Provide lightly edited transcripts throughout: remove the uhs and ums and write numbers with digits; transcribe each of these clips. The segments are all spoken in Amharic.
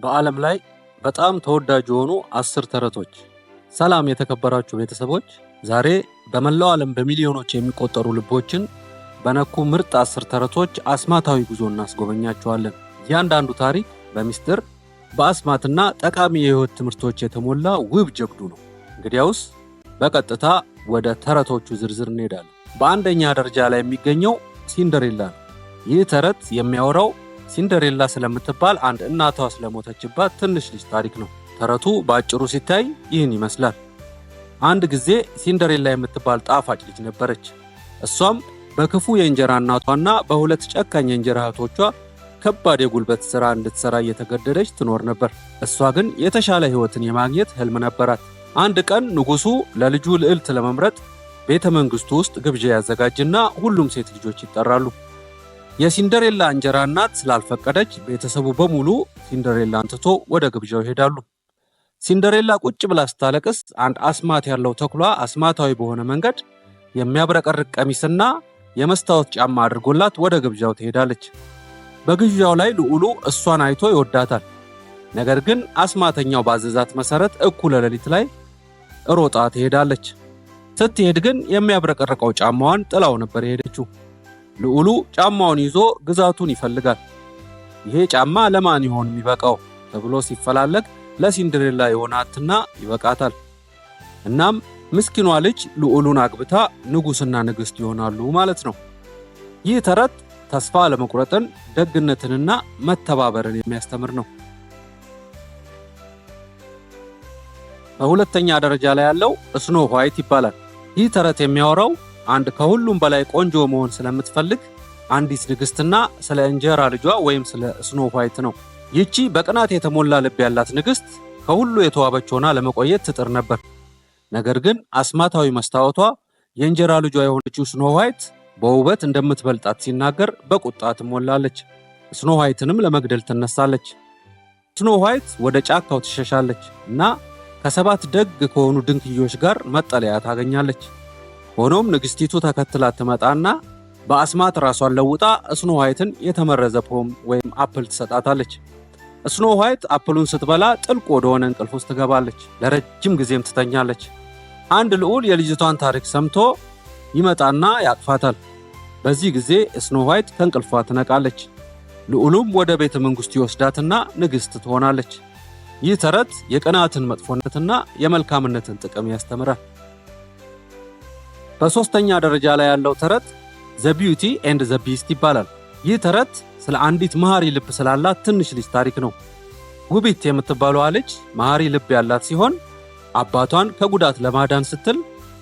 በዓለም ላይ በጣም ተወዳጅ የሆኑ 10 ተረቶች። ሰላም የተከበራችሁ ቤተሰቦች፣ ዛሬ በመላው ዓለም በሚሊዮኖች የሚቆጠሩ ልቦችን በነኩ ምርጥ 10 ተረቶች አስማታዊ ጉዞ እናስጎበኛችኋለን። እያንዳንዱ ታሪክ በሚስጥር በአስማትና ጠቃሚ የህይወት ትምህርቶች የተሞላ ውብ ጀብዱ ነው። እንግዲያውስ በቀጥታ ወደ ተረቶቹ ዝርዝር እንሄዳለን። በአንደኛ ደረጃ ላይ የሚገኘው ሲንደሬላ ነው። ይህ ተረት የሚያወራው ሲንደሬላ ስለምትባል አንድ እናቷ ስለሞተችባት ትንሽ ልጅ ታሪክ ነው። ተረቱ በአጭሩ ሲታይ ይህን ይመስላል። አንድ ጊዜ ሲንደሬላ የምትባል ጣፋጭ ልጅ ነበረች። እሷም በክፉ የእንጀራ እናቷና በሁለት ጨካኝ የእንጀራ እህቶቿ ከባድ የጉልበት ሥራ እንድትሰራ እየተገደደች ትኖር ነበር። እሷ ግን የተሻለ ህይወትን የማግኘት ህልም ነበራት። አንድ ቀን ንጉሱ ለልጁ ልዕልት ለመምረጥ ቤተ መንግስቱ ውስጥ ግብዣ ያዘጋጅና ሁሉም ሴት ልጆች ይጠራሉ። የሲንደሬላ እንጀራ እናት ስላልፈቀደች ቤተሰቡ በሙሉ ሲንደሬላን ትቶ ወደ ግብዣው ይሄዳሉ። ሲንደሬላ ቁጭ ብላ ስታለቅስ አንድ አስማት ያለው ተኩላ አስማታዊ በሆነ መንገድ የሚያብረቀርቅ ቀሚስና የመስታወት ጫማ አድርጎላት ወደ ግብዣው ትሄዳለች። በግብዣው ላይ ልዑሉ እሷን አይቶ ይወዳታል። ነገር ግን አስማተኛው ባዘዛት መሰረት እኩለ ሌሊት ላይ ሮጣ ትሄዳለች። ስትሄድ ግን የሚያብረቀርቀው ጫማዋን ጥላው ነበር የሄደችው። ልዑሉ ጫማውን ይዞ ግዛቱን ይፈልጋል። ይሄ ጫማ ለማን ይሆን የሚበቃው ተብሎ ሲፈላለግ ለሲንደሬላ የሆናትና ይበቃታል። እናም ምስኪኗ ልጅ ልዑሉን አግብታ ንጉስና ንግስት ይሆናሉ ማለት ነው። ይህ ተረት ተስፋ ለመቁረጥን፣ ደግነትንና መተባበርን የሚያስተምር ነው። በሁለተኛ ደረጃ ላይ ያለው ስኖ ዋይት ይባላል። ይህ ተረት የሚያወራው አንድ ከሁሉም በላይ ቆንጆ መሆን ስለምትፈልግ አንዲት ንግስትና ስለ እንጀራ ልጇ ወይም ስለ ስኖ ዋይት ነው። ይቺ በቅናት የተሞላ ልብ ያላት ንግስት ከሁሉ የተዋበች ሆና ለመቆየት ትጥር ነበር። ነገር ግን አስማታዊ መስታወቷ የእንጀራ ልጇ የሆነችው ስኖ ዋይት በውበት እንደምትበልጣት ሲናገር በቁጣ ትሞላለች። ስኖ ዋይትንም ለመግደል ትነሳለች። ስኖ ዋይት ወደ ጫካው ትሸሻለች እና ከ7 ደግ ከሆኑ ድንክዮች ጋር መጠለያ ታገኛለች። ሆኖም ንግስቲቱ ተከትላት ትመጣና በአስማት ራሷን ለውጣ ስኖ ዋይትን የተመረዘ ፖም ወይም አፕል ትሰጣታለች። ስኖ ዋይት አፕሉን ስትበላ ጥልቅ ወደሆነ እንቅልፍ ውስጥ ትገባለች። ለረጅም ጊዜም ትተኛለች። አንድ ልዑል የልጅቷን ታሪክ ሰምቶ ይመጣና ያቅፋታል። በዚህ ጊዜ ስኖ ዋይት ከእንቅልፏ ትነቃለች። ልዑሉም ወደ ቤተ መንግስቱ ይወስዳትና ንግስት ትሆናለች። ይህ ተረት የቅናትን መጥፎነትና የመልካምነትን ጥቅም ያስተምራል። በሶስተኛ ደረጃ ላይ ያለው ተረት ዘ ቢዩቲ ኤንድ ዘ ቢስት ይባላል። ይህ ተረት ስለ አንዲት መሐሪ ልብ ስላላት ትንሽ ልጅ ታሪክ ነው። ውቢት የምትባለዋ ልጅ መሐሪ ልብ ያላት ሲሆን አባቷን ከጉዳት ለማዳን ስትል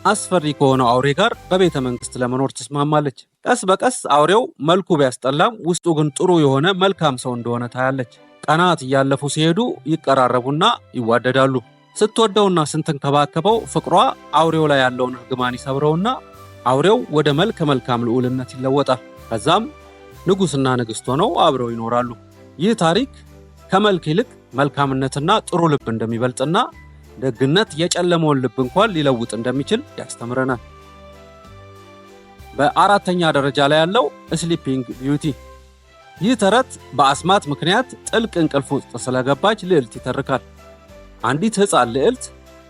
አስፈሪ ከሆነው አውሬ ጋር በቤተ መንግስት ለመኖር ትስማማለች። ቀስ በቀስ አውሬው መልኩ ቢያስጠላም ውስጡ ግን ጥሩ የሆነ መልካም ሰው እንደሆነ ታያለች። ቀናት እያለፉ ሲሄዱ ይቀራረቡና ይዋደዳሉ። ስትወደውና ስትንከባከበው ፍቅሯ አውሬው ላይ ያለውን እርግማን ይሰብረውና አውሬው ወደ መልካም ልዑልነት ይለወጣል። ከዛም ንጉስና ንግስት ሆነው አብረው ይኖራሉ። ይህ ታሪክ ከመልክ ይልቅ መልካምነትና ጥሩ ልብ እንደሚበልጥና ደግነት የጨለመውን ልብ እንኳን ሊለውጥ እንደሚችል ያስተምረናል። በአራተኛ ደረጃ ላይ ያለው ስሊፒንግ ቢዩቲ። ይህ ተረት በአስማት ምክንያት ጥልቅ እንቅልፍ ውስጥ ስለገባች ልዕልት ይተርካል። አንዲት ሕፃን ልዕልት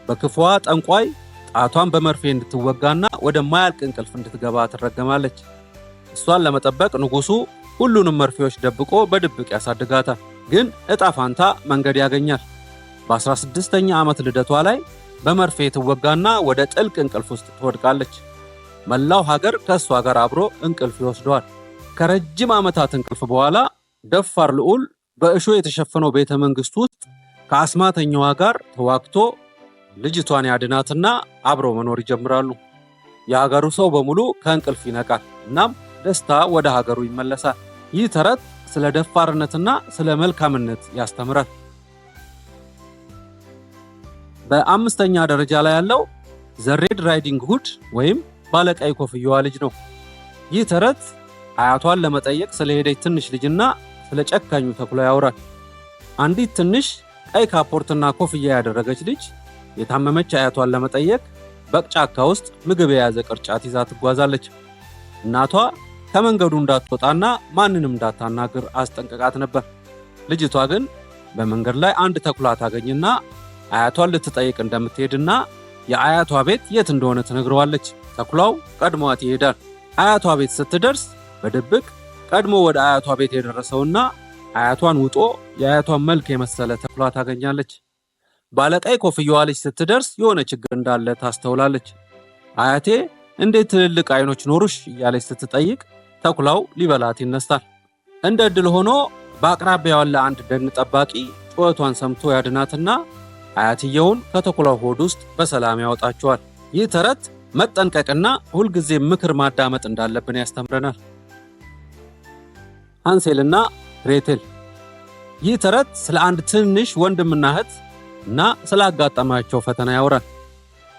በክፉዋ ጠንቋይ ጣቷን በመርፌ እንድትወጋና ወደማያልቅ እንቅልፍ እንድትገባ ትረገማለች። እሷን ለመጠበቅ ንጉሱ ሁሉንም መርፌዎች ደብቆ በድብቅ ያሳድጋታል። ግን ዕጣ ፋንታ መንገድ ያገኛል። በ16ኛ ዓመት ልደቷ ላይ በመርፌ ትወጋና ወደ ጥልቅ እንቅልፍ ውስጥ ትወድቃለች። መላው ሀገር ከእሷ ጋር አብሮ እንቅልፍ ይወስደዋል። ከረጅም ዓመታት እንቅልፍ በኋላ ደፋር ልዑል በእሾህ የተሸፈነው ቤተ መንግስት ውስጥ ከአስማተኛዋ ጋር ተዋግቶ ልጅቷን ያድናትና አብረው መኖር ይጀምራሉ። የሀገሩ ሰው በሙሉ ከእንቅልፍ ይነቃል። እናም ደስታ ወደ ሀገሩ ይመለሳል። ይህ ተረት ስለ ደፋርነትና ስለ መልካምነት ያስተምራል። በአምስተኛ ደረጃ ላይ ያለው ዘ ሬድ ራይዲንግ ሁድ ወይም ባለቀይ ኮፍያዋ ልጅ ነው። ይህ ተረት አያቷን ለመጠየቅ ስለሄደች ትንሽ ልጅና ስለ ጨካኙ ተኩላ ያወራል። አንዲት ትንሽ ቀይ ካፖርትና ኮፍያ ያደረገች ልጅ የታመመች አያቷን ለመጠየቅ በጫካ ውስጥ ምግብ የያዘ ቅርጫት ይዛ ትጓዛለች። እናቷ ከመንገዱ እንዳትወጣና ማንንም እንዳታናግር አስጠንቅቃት ነበር። ልጅቷ ግን በመንገድ ላይ አንድ ተኩላ ታገኝና አያቷን ልትጠይቅ እንደምትሄድና የአያቷ ቤት የት እንደሆነ ትነግረዋለች። ተኩላው ቀድሟት ይሄዳል። አያቷ ቤት ስትደርስ በድብቅ ቀድሞ ወደ አያቷ ቤት የደረሰውና አያቷን ውጦ የአያቷን መልክ የመሰለ ተኩላ ታገኛለች። ባለቀይ ኮፍያዋ ልጅ ስትደርስ የሆነ ችግር እንዳለ ታስተውላለች። አያቴ እንዴት ትልልቅ አይኖች ኖሩሽ እያለች ስትጠይቅ ተኩላው ሊበላት ይነሳል። እንደ ዕድል ሆኖ በአቅራቢያው ያለ አንድ ደን ጠባቂ ጩኸቷን ሰምቶ ያድናትና አያትየውን ከተኩላው ሆድ ውስጥ በሰላም ያወጣቸዋል። ይህ ተረት መጠንቀቅና ሁልጊዜ ምክር ማዳመጥ እንዳለብን ያስተምረናል። ሃንሴልና ግሬቴል። ይህ ተረት ስለ አንድ ትንሽ ወንድምና እህት እና ስላጋጠማቸው ፈተና ያወራል።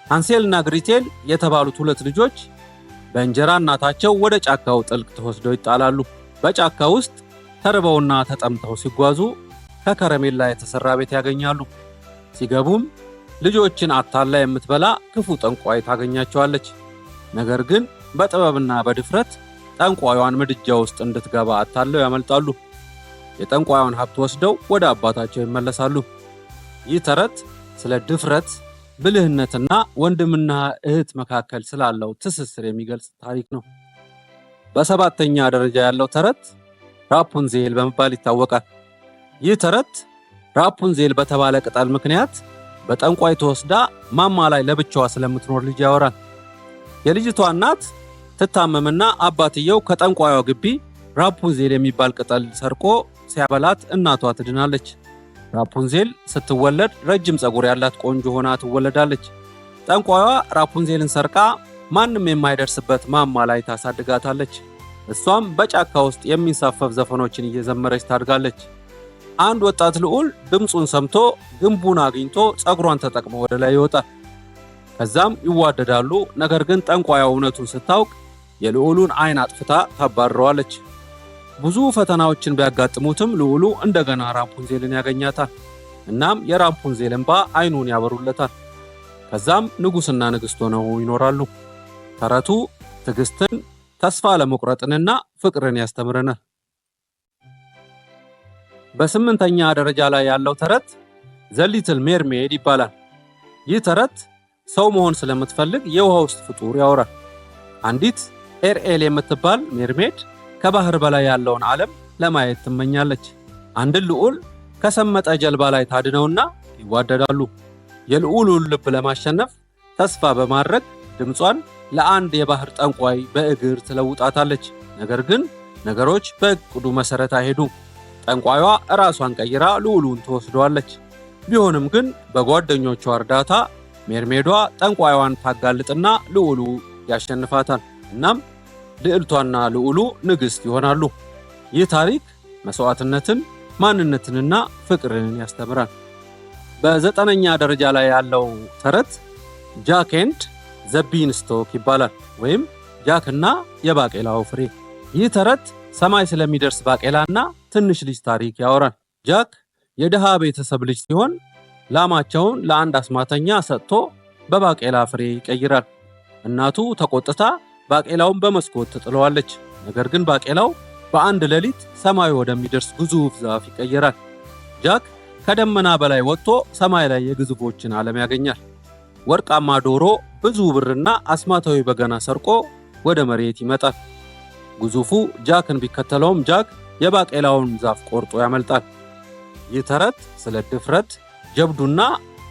ሃንሴልና ግሬቴል የተባሉት ሁለት ልጆች በእንጀራ እናታቸው ወደ ጫካው ጥልቅ ተወስደው ይጣላሉ። በጫካ ውስጥ ተርበውና ተጠምተው ሲጓዙ ከከረሜላ የተሰራ ቤት ያገኛሉ። ሲገቡም ልጆችን አታላ የምትበላ ክፉ ጠንቋይ ታገኛቸዋለች። ነገር ግን በጥበብና በድፍረት ጠንቋዩን ምድጃ ውስጥ እንድትገባ አታለው ያመልጣሉ። የጠንቋዩን ሀብት ወስደው ወደ አባታቸው ይመለሳሉ። ይህ ተረት ስለ ድፍረት፣ ብልህነትና ወንድምና እህት መካከል ስላለው ትስስር የሚገልጽ ታሪክ ነው። በሰባተኛ ደረጃ ያለው ተረት ራፑንዜል በመባል ይታወቃል። ይህ ተረት ራፑንዜል በተባለ ቅጠል ምክንያት በጠንቋይ ተወስዳ ማማ ላይ ለብቻዋ ስለምትኖር ልጅ ያወራል። የልጅቷ እናት ትታመምና አባትየው ከጠንቋዩ ግቢ ራፑንዜል የሚባል ቅጠል ሰርቆ ሲያበላት እናቷ ትድናለች። ራፑንዜል ስትወለድ ረጅም ፀጉር ያላት ቆንጆ ሆና ትወለዳለች። ጠንቋዩዋ ራፑንዜልን ሰርቃ ማንም የማይደርስበት ማማ ላይ ታሳድጋታለች። እሷም በጫካ ውስጥ የሚንሳፈፍ ዘፈኖችን እየዘመረች ታድጋለች። አንድ ወጣት ልዑል ድምፁን ሰምቶ ግንቡን አግኝቶ ፀጉሯን ተጠቅሞ ወደ ላይ ይወጣል። ከዛም ይዋደዳሉ። ነገር ግን ጠንቋዩዋ እውነቱን ስታውቅ የልዑሉን አይን አጥፍታ ታባርረዋለች። ብዙ ፈተናዎችን ቢያጋጥሙትም ልዑሉ እንደገና ራፑንዜልን ያገኛታል። እናም የራፑንዜል እንባ አይኑን ያበሩለታል። ከዛም ንጉሥና ንግሥት ሆነው ይኖራሉ። ተረቱ ትዕግስትን፣ ተስፋ ለመቁረጥንና ፍቅርን ያስተምረናል። በስምንተኛ ደረጃ ላይ ያለው ተረት ዘ ሊትል ሜርሜድ ይባላል። ይህ ተረት ሰው መሆን ስለምትፈልግ የውሃ ውስጥ ፍጡር ያወራል። አንዲት ኤርኤል የምትባል ሜርሜድ ከባህር በላይ ያለውን ዓለም ለማየት ትመኛለች። አንድን ልዑል ከሰመጠ ጀልባ ላይ ታድነውና ይዋደዳሉ። የልዑሉን ልብ ለማሸነፍ ተስፋ በማድረግ ድምጿን ለአንድ የባህር ጠንቋይ በእግር ትለውጣታለች። ነገር ግን ነገሮች በእቅዱ መሰረት አይሄዱም። ጠንቋዩዋ ራሷን ቀይራ ልዑሉን ትወስደዋለች። ቢሆንም ግን በጓደኞቿ እርዳታ ሜርሜዷ ጠንቋዩዋን ታጋልጥና ልዑሉ ያሸንፋታል። እናም ልዕልቷና ልዑሉ ንግሥት ይሆናሉ። ይህ ታሪክ መስዋዕትነትን፣ ማንነትንና ፍቅርን ያስተምራል። በዘጠነኛ ደረጃ ላይ ያለው ተረት ጃክ ኤንድ ዘ ቢንስቶክ ይባላል፣ ወይም ጃክና የባቄላው ፍሬ። ይህ ተረት ሰማይ ስለሚደርስ ባቄላና ትንሽ ልጅ ታሪክ ያወራል። ጃክ የድሃ ቤተሰብ ልጅ ሲሆን ላማቸውን ለአንድ አስማተኛ ሰጥቶ በባቄላ ፍሬ ይቀይራል። እናቱ ተቆጥታ ባቄላውን በመስኮት ትጥለዋለች። ነገር ግን ባቄላው በአንድ ሌሊት ሰማዩ ወደሚደርስ ግዙፍ ዛፍ ይቀየራል። ጃክ ከደመና በላይ ወጥቶ ሰማይ ላይ የግዙፎችን ዓለም ያገኛል። ወርቃማ ዶሮ፣ ብዙ ብርና አስማታዊ በገና ሰርቆ ወደ መሬት ይመጣል። ግዙፉ ጃክን ቢከተለውም ጃክ የባቄላውን ዛፍ ቆርጦ ያመልጣል። ይህ ተረት ስለ ድፍረት፣ ጀብዱና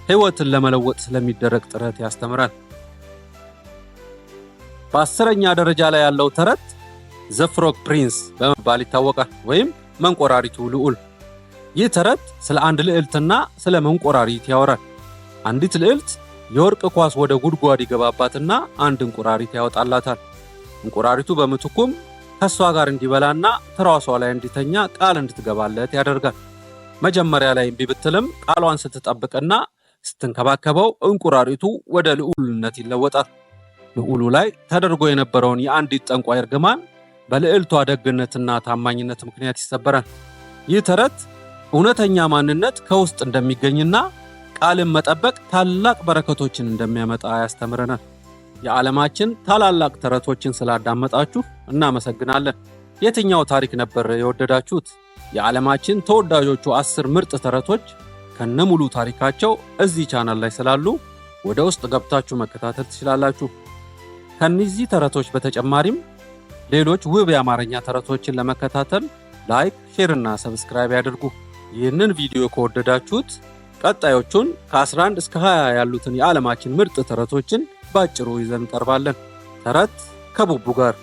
ሕይወትን ለመለወጥ ስለሚደረግ ጥረት ያስተምራል። በአስረኛ ደረጃ ላይ ያለው ተረት ዘ ፍሮግ ፕሪንስ በመባል ይታወቃል፣ ወይም መንቆራሪቱ ልዑል። ይህ ተረት ስለ አንድ ልዕልትና ስለ መንቆራሪት ያወራል። አንዲት ልዕልት የወርቅ ኳስ ወደ ጉድጓድ ይገባባትና አንድ እንቁራሪት ያወጣላታል። እንቁራሪቱ በምትኩም ከሷ ጋር እንዲበላና ትራሷ ላይ እንዲተኛ ቃል እንድትገባለት ያደርጋል። መጀመሪያ ላይ እምቢ ብትልም ቃሏን ስትጠብቅና ስትንከባከበው እንቁራሪቱ ወደ ልዑልነት ይለወጣል። ልዑሉ ላይ ተደርጎ የነበረውን የአንዲት ጠንቋይ እርግማን በልዕልቷ ደግነትና ታማኝነት ምክንያት ይሰበራል። ይህ ተረት እውነተኛ ማንነት ከውስጥ እንደሚገኝና ቃልን መጠበቅ ታላቅ በረከቶችን እንደሚያመጣ ያስተምረናል። የዓለማችን ታላላቅ ተረቶችን ስላዳመጣችሁ እናመሰግናለን። የትኛው ታሪክ ነበር የወደዳችሁት? የዓለማችን ተወዳጆቹ 10 ምርጥ ተረቶች ከነሙሉ ታሪካቸው እዚህ ቻናል ላይ ስላሉ ወደ ውስጥ ገብታችሁ መከታተል ትችላላችሁ። ከነዚህ ተረቶች በተጨማሪም ሌሎች ውብ የአማርኛ ተረቶችን ለመከታተል ላይክ፣ ሼር እና ሰብስክራይብ ያድርጉ። ይህንን ቪዲዮ ከወደዳችሁት ቀጣዮቹን ከ11 እስከ 20 ያሉትን የዓለማችን ምርጥ ተረቶችን ባጭሩ ይዘን እንቀርባለን። ተረት ከቡቡ ጋር